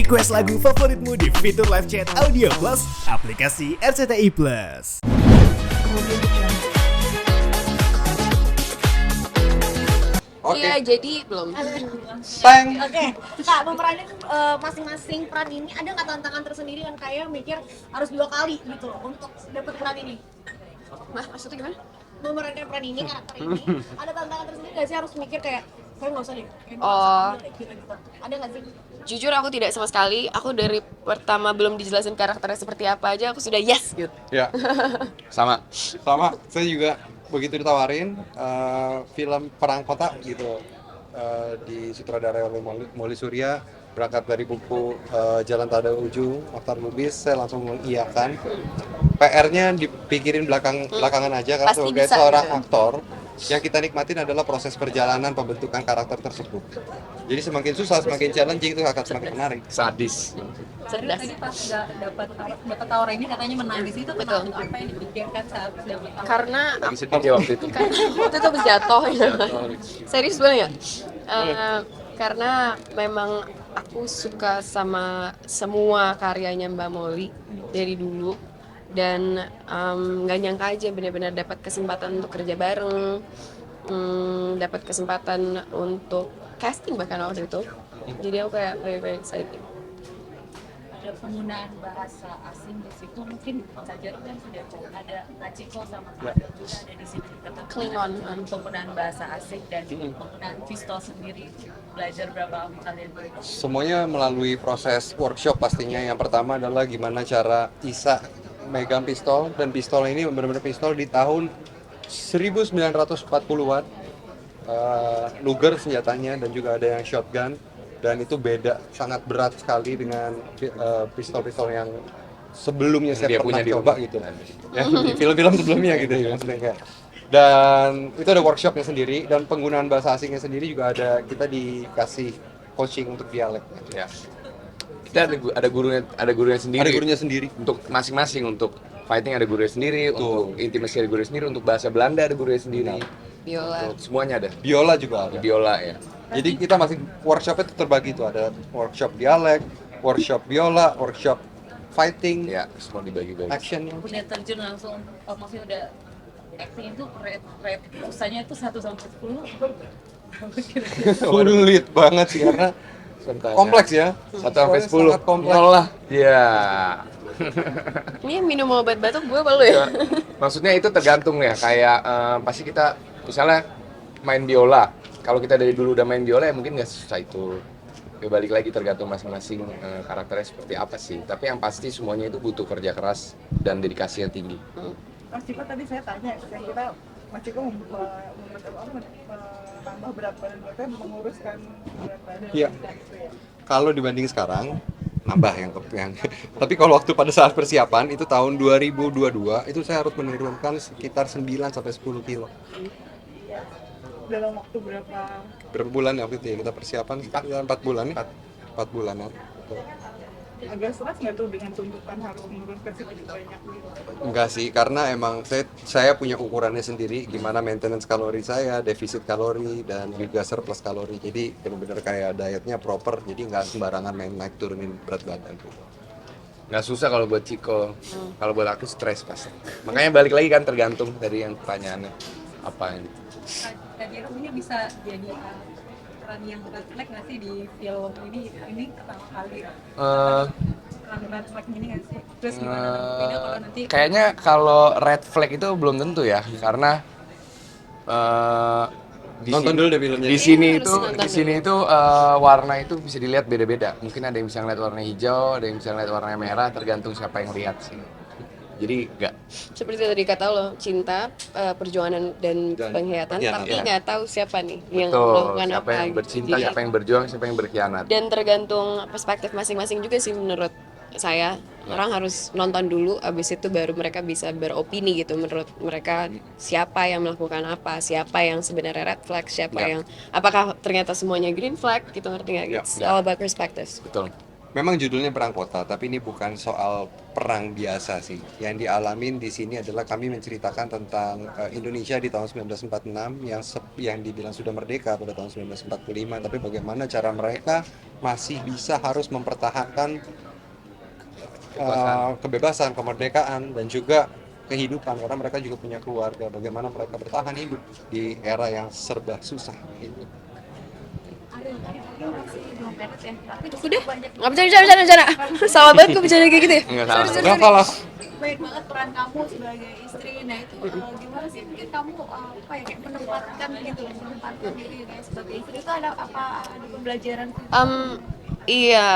Request lagu favoritmu di fitur live chat Audio Plus, aplikasi RCTI Plus. Iya, jadi belum. Oke, Kak, memeranin masing-masing peran ini ada nggak tantangan tersendiri kan kayak mikir harus 2 kali gitu untuk dapat peran ini? Maksudnya gimana? Memerankan peran ini, karakter ini, ada tantangan tersendiri nggak sih harus mikir kayak nggak usah deh, kayak gitu. Ada nggak sih? Jujur aku tidak sama sekali. Aku dari pertama belum dijelasin karakternya seperti apa aja, aku sudah yes gitu. Ya, sama. Saya juga begitu ditawarin film Perang Kota gitu di sutradara oleh Molly Surya, berangkat dari buku Jalan Tak Ada Ujung, Mokhtar Lubis, saya langsung mengiyakan. PR-nya dipikirin belakangan aja karena Pasti sebagai bisa, seorang gitu. aktor yang kita nikmatin adalah proses perjalanan pembentukan karakter tersebut. Jadi semakin susah, semakin challenging itu akan semakin menarik. Sadis. Cerdas. Tadi pas dapat tawaran ini katanya menangis itu Betul. kenapa, apa yang dipikirkan saat dapat tawaran? Karena Lagi sedih dia waktu itu. waktu itu habis jatuh ya. Serius banget ya? Karena memang aku suka sama semua karyanya Mbak Molly dari dulu, dan nggak nyangka aja benar-benar dapat kesempatan untuk kerja bareng, dapat kesempatan untuk casting bahkan waktu itu. Jadi aku kayak very excited. Ada penggunaan bahasa asing di situ, mungkin saja kan sudah ada Rachiko sama Kak juga ada di sini. Klingon. Penggunaan bahasa asing dan penggunaan pistol sendiri, belajar berapa lama kalian? Semuanya melalui proses workshop pastinya. Yang pertama adalah gimana cara Isa megang pistol, dan pistol ini benar-benar pistol di tahun 1940-an. Luger senjatanya dan juga ada yang shotgun, dan itu beda, sangat berat sekali dengan pistol-pistol yang sebelumnya saya Dia pernah punya di coba rumah. gitu ya, di film-film sebelumnya gitu ya maksudnya kayak. Dan itu ada workshopnya sendiri, dan penggunaan bahasa asingnya sendiri juga ada, kita dikasih coaching untuk dialek. Ya. Kita ada gurunya sendiri. Ada gurunya sendiri. Untuk masing-masing, untuk fighting ada gurunya sendiri, untuk intimasi ada gurunya sendiri, untuk bahasa Belanda ada gurunya sendiri. Biola. Untuk semuanya ada. Biola juga ada. Biola ya. Jadi kita masih workshopnya itu terbagi tuh, ada workshop dialek, workshop biola, workshop fighting, Ya, semua dibagi-bagi. action. Udah terjun langsung, maksudnya udah acting itu rate usahanya itu 1 sampai 10. Berapa kira-kira? Sulit banget sih karena kompleks ya. 1 sampai 10. Sangat kompleks. Nol lah. Ya. Ini minum obat batuk gue apa lu ya? Maksudnya itu tergantung ya, kayak pasti kita misalnya main biola. Kalau kita dari dulu udah main biola ya mungkin nggak susah itu. Ya balik lagi tergantung masing-masing karakternya seperti apa sih. Tapi yang pasti semuanya itu butuh kerja keras dan dedikasi yang tinggi. Mas Ciko tadi saya tanya, saya kira Mas Ciko menambah berat badan, berarti menguruskan berat badan. Iya. gitu ya. Kalau dibanding sekarang nambah yang tapi kalau waktu pada saat persiapan itu tahun 2022 itu saya harus menurunkan sekitar 9 sampai 10 kilo. Dalam waktu berapa? Berapa bulan ya waktu itu ya kita persiapan? 4 bulan ya? 4 bulanan. Agak stres nggak tuh dengan tuntutan harus menurunkan segitu banyak gitu? Enggak sih, karena emang saya punya ukurannya sendiri, gimana maintenance kalori saya, defisit kalori, dan juga surplus kalori. Jadi benar-benar kayak dietnya proper, jadi nggak sembarangan main naik turunin berat badan. Nggak susah kalau buat Ciko, kalau buat aku stres pasti. Makanya balik lagi kan tergantung dari yang pertanyaannya apa ini. Kak Jero ini bisa jadi peran yang refleks nggak sih di film ini pertama kali peran refleks ini nggak sih? Terus gimana beda kalau nanti Kayaknya kalau red flag itu belum tentu ya, karena Nonton dulu deh filmnya. Di sini Iya, itu harus nonton di sini itu warna itu bisa dilihat beda-beda. Mungkin ada yang bisa ngeliat warna hijau, ada yang bisa ngeliat warna merah, tergantung siapa yang lihat sih. Jadi enggak. Seperti tadi kata lo, cinta, perjuangan dan penghayatan, iya, tapi iya. nggak tahu siapa nih yang Betul, melakukan siapa apa. yang gitu. bercinta, Jadi- siapa yang berjuang, siapa yang berkhianat. Dan tergantung perspektif masing-masing juga sih menurut saya. Orang harus nonton dulu, abis itu baru mereka bisa beropini gitu. Menurut mereka siapa yang melakukan apa, siapa yang sebenarnya red flag, siapa Ya. yang apakah ternyata semuanya green flag gitu, ngerti nggak? Ya, It's ya. all about perspectives. Betul. memang judulnya Perang Kota, tapi ini bukan soal perang biasa sih. Yang dialamin di sini adalah kami menceritakan tentang Indonesia di tahun 1946 yang dibilang sudah merdeka pada tahun 1945, tapi bagaimana cara mereka masih bisa harus mempertahankan kebebasan, kemerdekaan, dan juga kehidupan, karena mereka juga punya keluarga. Bagaimana mereka bertahan hidup di era yang serba susah gitu. Udah, nggak bercanda. Sama banget gue bercanda kayak gitu ya. Nggak salah. Nggak salah. Banyak banget peran kamu sebagai istri. Nah itu gimana sih? Mungkin kamu apa ya kayak menempatkan diri kayak sebagai istri itu ada pembelajaran? Iya,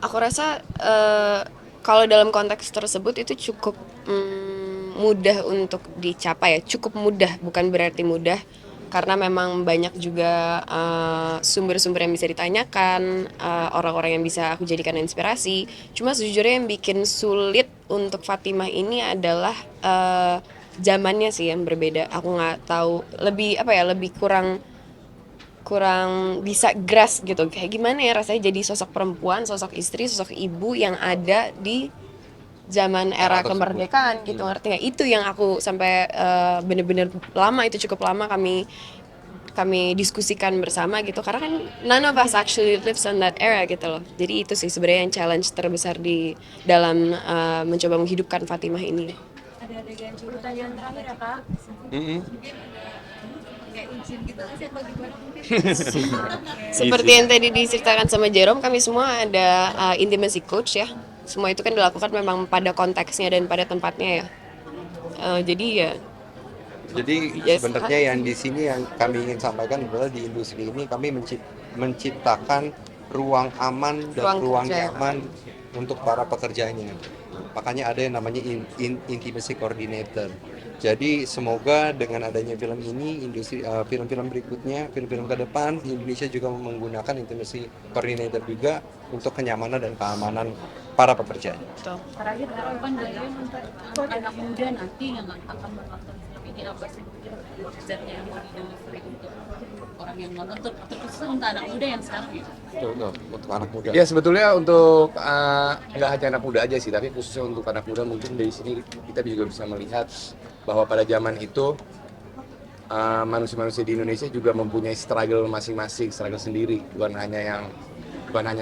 aku rasa kalau dalam konteks tersebut itu cukup mudah untuk dicapai ya, cukup mudah, bukan berarti mudah, karena memang banyak juga sumber-sumber yang bisa ditanyakan, orang-orang yang bisa aku jadikan inspirasi. Cuma sejujurnya yang bikin sulit untuk Fatimah ini adalah zamannya sih yang berbeda. Aku nggak tahu, lebih kurang bisa grasp gitu, kayak gimana ya rasanya jadi sosok perempuan, sosok istri, sosok ibu yang ada di zaman era kemerdekaan gitu, ngerti nggak? Itu yang aku sampai bener-bener lama, itu cukup lama kami diskusikan bersama gitu, karena kan none of us actually lives on that era gitu loh. Jadi itu sih sebenarnya yang challenge terbesar di dalam mencoba menghidupkan Fatimah ini. Ada adegan pertanyaan terakhir ya kak? Kayak izin gitu sih apa gimana mungkin? Seperti yang tadi diceritakan sama Jerome, kami semua ada intimacy coach ya. Semua itu kan dilakukan memang pada konteksnya dan pada tempatnya ya. Jadi Sebenarnya yang di sini yang kami ingin sampaikan adalah di industri ini kami menciptakan ruang aman dan ruang nyaman untuk para pekerjanya. Makanya ada yang namanya intimacy coordinator. Jadi semoga dengan adanya film ini, industri film-film berikutnya, film-film ke depan, Indonesia juga menggunakan intimacy coordinator juga untuk kenyamanan dan keamanan para pekerja. Terakhir harapan dari untuk anak muda nanti yang akan menonton film ini apa sih zat yang mau delivery untuk orang yang nonton, terkhusus untuk anak muda yang sekarang ya? Untuk anak muda. Ya sebetulnya untuk nggak hanya anak muda aja sih, tapi khususnya untuk anak muda mungkin dari sini kita juga bisa melihat bahwa pada zaman itu manusia-manusia di Indonesia juga mempunyai struggle masing-masing, struggle sendiri, bukan hanya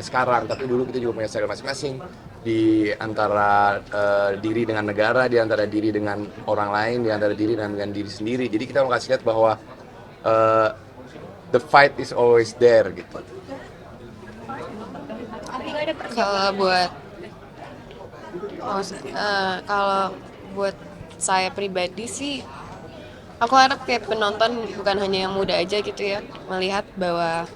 sekarang, tapi dulu kita juga punya struggle masing-masing di antara diri dengan negara, di antara diri dengan orang lain, di antara diri dengan diri sendiri. Jadi kita mau kasih lihat bahwa the fight is always there gitu. Kalau buat saya pribadi sih, aku harap kayak penonton bukan hanya yang muda aja gitu ya, melihat bahwa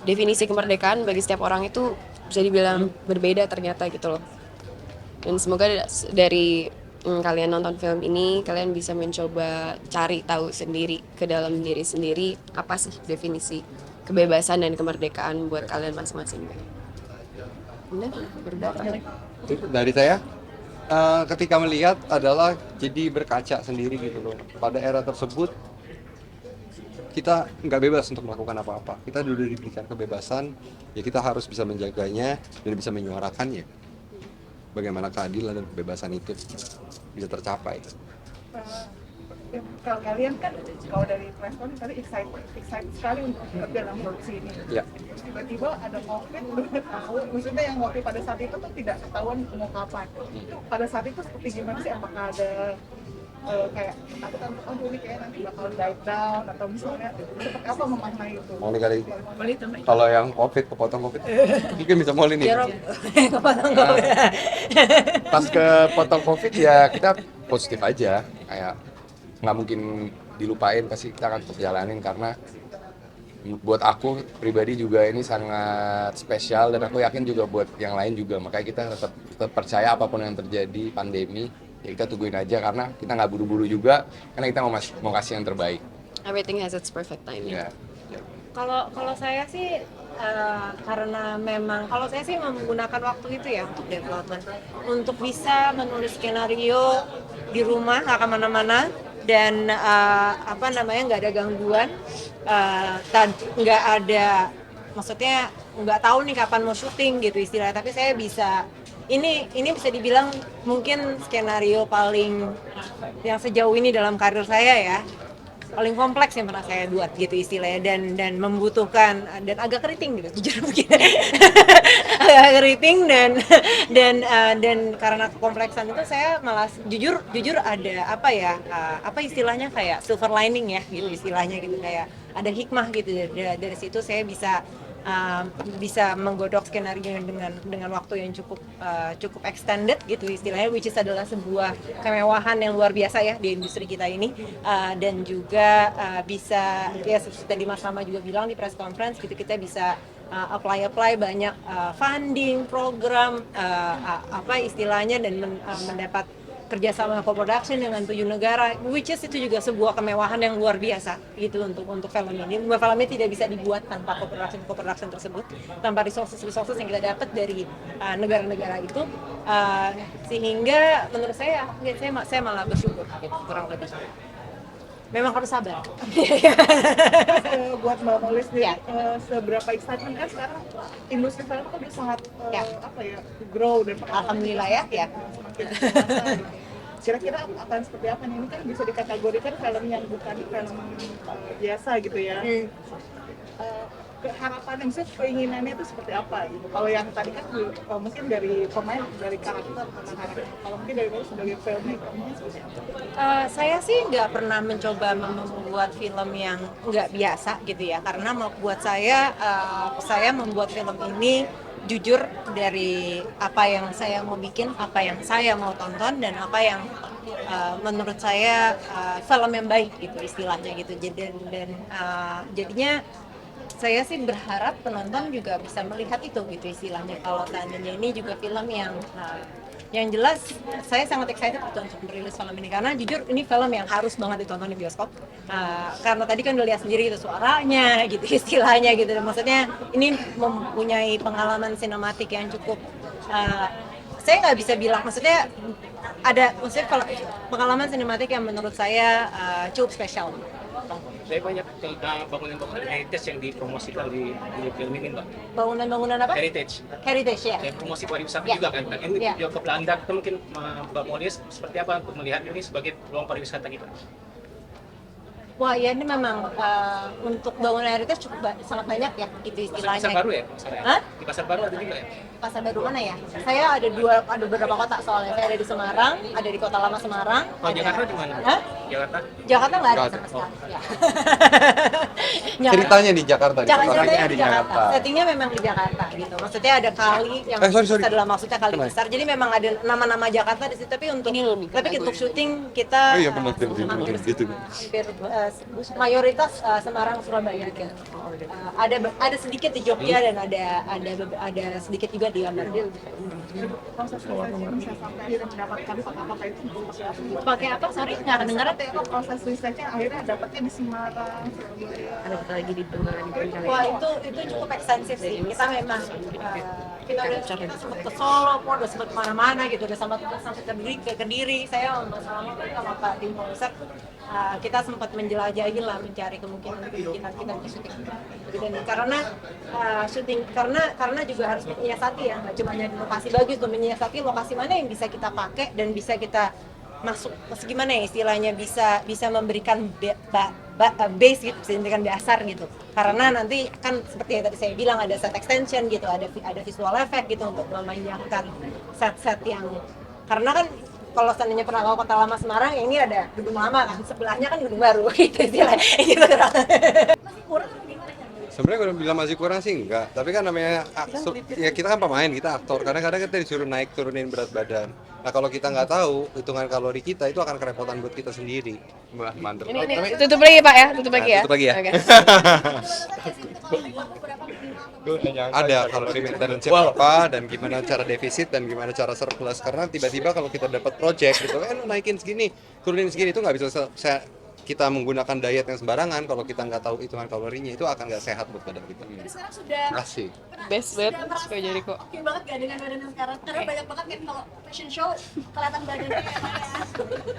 definisi kemerdekaan bagi setiap orang itu bisa dibilang berbeda ternyata gitu loh. Dan semoga dari kalian nonton film ini, kalian bisa mencoba cari tahu sendiri ke dalam diri sendiri apa sih definisi kebebasan dan kemerdekaan buat kalian masing-masing. Udah, berdata. Dari saya, ketika melihat adalah jadi berkaca sendiri gitu loh. Pada era tersebut kita nggak bebas untuk melakukan apa-apa. Kita dulu diberikan kebebasan, ya kita harus bisa menjaganya dan bisa menyuarakannya. Bagaimana keadilan dan kebebasan itu bisa tercapai. Kalau kalian kan kalau dari respon tadi excited sekali untuk bekerja dalam produksi ini. Ya. Tiba-tiba ada COVID 2 tahun, maksudnya yang waktu pada saat itu tuh tidak ketahuan mau kapan. Itu pada saat itu seperti gimana sih? Apakah ada kayak ketakutan, oh ini kayak nanti bakal dive down atau misalnya seperti apa memaknai itu? Mau nih kali. Kalau yang kepotong COVID, mungkin bisa mau nih. Kepotong COVID. Pas kepotong COVID ya kita positif aja, kayak nggak mungkin dilupain, pasti kita akan terus jalanin karena buat aku pribadi juga ini sangat spesial dan aku yakin juga buat yang lain juga, makanya kita tetap percaya apapun yang terjadi pandemi ya kita tungguin aja karena kita nggak buru-buru juga karena kita mau kasih yang terbaik. Everything has its perfect timing. Yeah. Kalau saya sih karena memang kalau saya sih menggunakan waktu itu ya untuk development, untuk bisa menulis skenario di rumah nggak kemana-mana dan nggak ada gangguan, nggak ada, maksudnya nggak tahu nih kapan mau syuting gitu istilahnya, tapi saya bisa ini bisa dibilang mungkin skenario paling yang sejauh ini dalam karir saya ya, paling kompleks yang pernah saya buat gitu istilahnya, dan membutuhkan dan agak keriting gitu jujur mungkin agak keriting dan karena kekompleksan itu saya malah jujur ada apa istilahnya kayak silver lining ya gitu istilahnya gitu, kayak ada hikmah gitu dari situ saya bisa menggodok skenario dengan waktu yang cukup extended gitu istilahnya, which is adalah sebuah kemewahan yang luar biasa ya di industri kita ini, dan juga bisa ya seperti tadi Mas Rama juga bilang di press conference gitu, kita bisa apply banyak funding program apa istilahnya, dan mendapat kerjasama co-production dengan 7 negara, which is itu juga sebuah kemewahan yang luar biasa gitu untuk film ini. Film ini tidak bisa dibuat tanpa co-production tersebut, tanpa resources yang kita dapat dari negara-negara itu, sehingga menurut saya malah bersyukur gitu, kurang lebih. Memang harus sabar. Buat Mbak Molly sendiri, seberapa excitement kan sekarang industri film kan udah sangat grow dan Alhamdulillah ya. semakin dewasa gitu. Kira-kira akan seperti apa nih? Ini kan bisa dikategorikan film yang bukan film biasa gitu ya. Harapannya, maksudnya keinginannya itu seperti apa gitu? Kalau yang tadi kan mungkin dari pemain, dari karakter, kalau mungkin dari Molly sebagai filmmaker mungkin seperti apa? Saya sih nggak pernah mencoba membuat film yang nggak biasa gitu ya, karena buat saya membuat film ini jujur dari apa yang saya mau bikin, apa yang saya mau tonton, dan apa yang menurut saya film yang baik gitu istilahnya gitu. Jadinya saya sih berharap penonton juga bisa melihat itu gitu istilahnya, kalau seandainya ini juga film yang jelas saya sangat excited gitu untuk merilis film ini, karena jujur ini film yang harus banget ditonton di bioskop, karena tadi kan udah lihat sendiri itu suaranya gitu istilahnya gitu, maksudnya ini mempunyai pengalaman sinematik yang cukup saya nggak bisa bilang, maksudnya pengalaman sinematik yang menurut saya cukup spesial. Saya banyak bangunan-bangunan heritage yang dipromosikan di film ini, Mbak. Bangunan apa? Heritage Ya. Kayak promosi pariwisata Ya. juga kan. Ini Ya. juga ke Belanda, itu mungkin Mbak Molly seperti apa untuk melihat ini sebagai peluang pariwisata kita? Wah ya, ini memang untuk bangunan heritage sangat banyak ya gitu istilahnya. Pasar baru ya? Pasarnya? Hah? Di pasar baru ada juga ya? Pasar baru mana ya? Saya ada beberapa kota soalnya. Saya ada di Semarang, ada di Kota Lama Semarang. Kalau Jakarta di mana? Hah? Jakarta nggak ada sama sekali. Ya. Ceritanya di Jakarta. Ceritanya di Jakarta. Settingnya memang di Jakarta gitu. Maksudnya ada kali yang adalah maksudnya kali besar. Jadi memang ada nama-nama Jakarta di situ. Tapi untuk syuting kita gitu. hampir mayoritas Semarang, Surabaya gitu. Ada sedikit di Jogja dan ada sedikit juga di Ambon. Proses research bisa sampai akhirnya mendapatkan apa itu Pakai apa? Sorry, nggak kedengeran. proses researchnya akhirnya dapatnya di Semarang, Surabaya. Ada kita lagi di tengah. Wah itu cukup ekstensif sih. Kita memang kita udah sempat ke Solo, udah sempat kemana-mana gitu, udah sampai ke Kediri. Saya sama Pak Tim Polsek, kita sempat menjelajahi lah, mencari kemungkinan kita syuting. Dan karena juga harus menyiasati ya, nggak cuma nyari lokasi bagus, tuh menyiasati lokasi mana yang bisa kita pakai dan bisa kita masuk, gimana ya istilahnya, bisa memberikan base gitu, bisa memberikan dasar gitu. Karena nanti kan seperti yang tadi saya bilang, ada set extension gitu, ada visual effect gitu untuk memanjangkan set yang, karena kan kalau seandainya pernah ke Kota Lama Semarang, ini ada gedung lama kan, sebelahnya kan gedung baru gitu istilahnya. Gitu. Sebenarnya kalau bilang masih kurang sih enggak, tapi kan namanya ya kita kan pemain, kita aktor, kadang-kadang kita disuruh naik turunin berat badan. Nah kalau kita nggak tahu hitungan kalori kita, itu akan kerepotan buat kita sendiri. Wah, mantap. Ini tutup lagi Pak ya, tutup lagi ya. Tutup lagi ya. Oke. Ada kalori maintenance apa, dan gimana cara defisit dan gimana cara surplus, karena tiba-tiba kalau kita dapat project gitu kan naikin segini, turunin segini, itu nggak bisa kita menggunakan diet yang sembarangan. Kalau kita nggak tahu hitungan kalorinya, itu akan nggak sehat buat badan kita. Sekarang sudah Kasih. Best banget supaya jadi kok. oke banget gak dengan badan yang sekarang? Karena banyak banget kan kalau fashion show kelihatan badannya ya.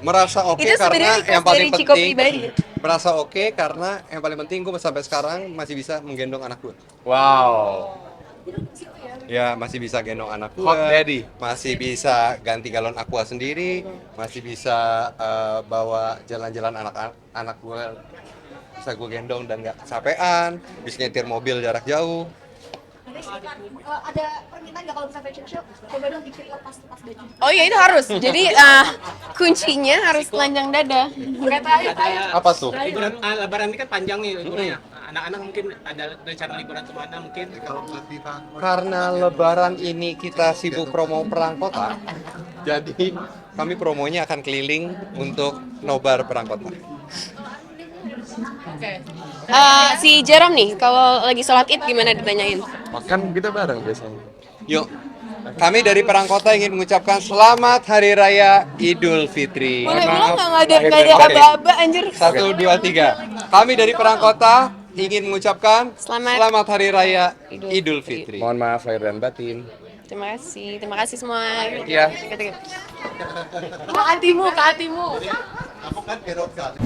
Merasa oke Itu karena sebenarnya yang request paling dari Ciko penting. pribadi. Merasa oke karena yang paling penting gue sampai sekarang masih bisa menggendong anak gue. Wow. Ya masih bisa gendong anak gue, Hot daddy. masih bisa ganti galon aqua sendiri, masih bisa bawa jalan-jalan anak gue, bisa gue gendong dan nggak kecapean, bisa nyetir mobil jarak jauh. Ada permintaan nggak kalau bisa fashion show? Coba dong bikin lepas baju. Oh iya itu harus. Jadi kuncinya harus telanjang dada. Apa tuh? Lebaran ini kan panjang nih liburnya. Anak-anak mungkin ada rencana liburan kemana mungkin? Karena lebaran ini kita sibuk promo perang kota, jadi kami promonya akan keliling untuk nobar perang kota. Si Jerome nih, kalau lagi sholat id gimana ditanyain? Makan kita bareng biasanya. Yuk, kami dari perang kota ingin mengucapkan selamat Hari Raya Idul Fitri. Boleh ulang nggak ada aba-aba anjir. 1, 2, 3. Kami dari perang kota ingin mengucapkan selamat Hari Raya Idul Fitri. Mohon maaf lahir dan batin. Terima kasih semua. Iya. Ke hatimu. Kamu kan hero sekali.